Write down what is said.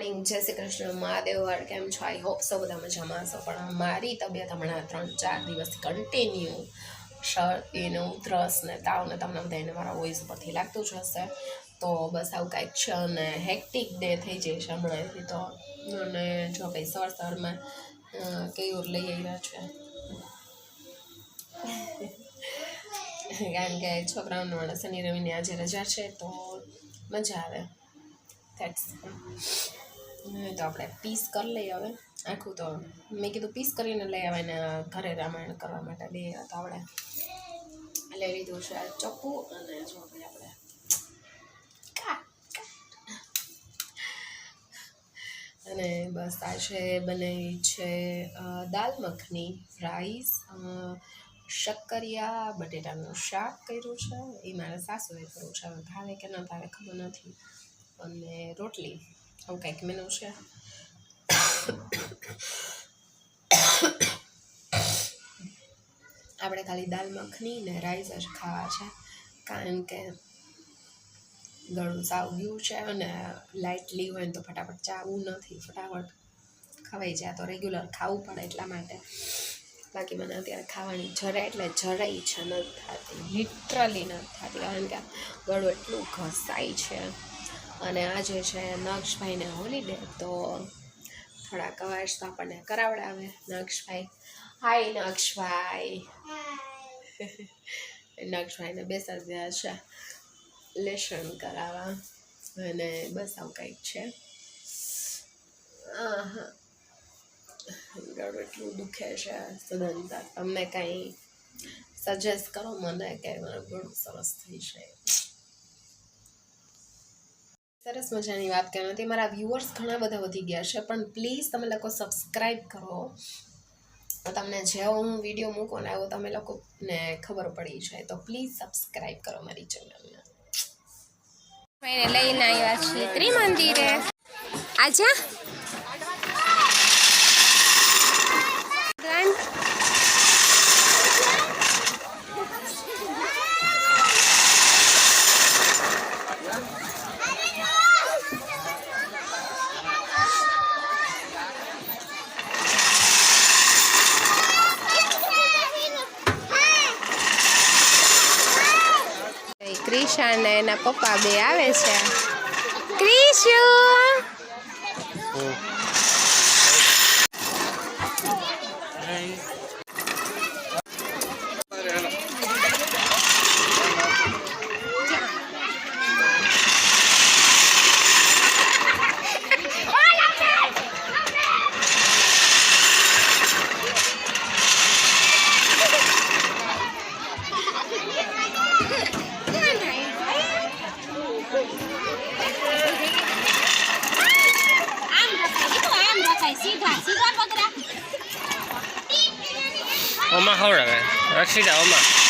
Morning, જય શ્રી કૃષ્ણ, મહાદેવ હર. કેમ છો? આઈ હોપ સો બધા મજામાં હશો. પણ મારી તબિયત હમણાં 3-4 દિવસ કન્ટિન્યુ શરદીને ઉધરસ ને તાવ ને તમને બધાને મારા વોઇસ પરથી લાગતું જ હશે. તો બસ આવું કાંઈક છે અને હેક્ટિક ડે થઈ જાય છે હમણાંથી તો. અને જો કંઈ સવારમાં કેવું લઈ આવ્યા છે કારણ કે છોકરાઓને શનિ રવિની આજે રજા છે તો મજા આવે. તો આપણે પીસ કરી લઈએ હવે આખું. તો મેં કીધું પીસ કરીને લઈ આવે ને ઘરે રામાયણ કરવા માટે બે તો આપણે લઈ લીધું છે ચપ્પુ અને જો ભાઈ આપણે અને બસ આ છે બનાવી છે દાલ મખની, રાઈસ, શક્કરિયા, બટેટાનું શાક કર્યું છે. એ મારા સાસુએ કર્યું છે, હવે ભાવે કે ન ભાવે ખબર નથી. અને રોટલી, આવું કંઈક મેનુ છે. આપણે ખાલી દાલ મખની ને રાઈસ જ ખાવા છે કારણ કે ગળું સાવ ગયું છે અને લાઇટલી હોય ને તો ફટાફટ ચાવું નથી, ફટાફટ ખવાઈ જાય. તો રેગ્યુલર ખાવું પડે એટલા માટે. બાકી મને અત્યારે ખાવાની જરાય એટલે જરાય ઈચ્છા નથી થતી, લિટરલી નથી થતી કારણ કે ગળું એટલું ઘસાય છે. અને આજે છે નક્ષભાઈને હોલિડે તો થોડાક અવાજ તો આપણને કરાવડાવે નક્ષભાઈ. હાય નક્ષભાઈ. નક્ષભાઈને બેસાડ્યા છે લેસન કરાવવા અને બસ આવું કંઈક છે. ગળું એટલું દુખે છે સદંતર. તમને કંઈ સજેસ્ટ કરો મને કે મારું ગળું સરસ થઈ જાય. સરસ મજાની વાત કરી નથી. મારા વ્યુઅર્સ ઘણા બધા વધી ગયા છે પણ પ્લીઝ તમે લોકો સબસ્ક્રાઈબ કરો. તમને જેવો હું વિડીયો મૂકો ને એવો તમે લોકોને ખબર પડી જાય. તો પ્લીઝ સબસ્ક્રાઈબ કરો મારી ચેનલને. લઈને આવ્યા છીએ ત્રિમંદિરે. આજા ક્રિશ અને એના પપ્પા બે આવે છે. Krishu Oma khâu rồi, nó xí đầu mà.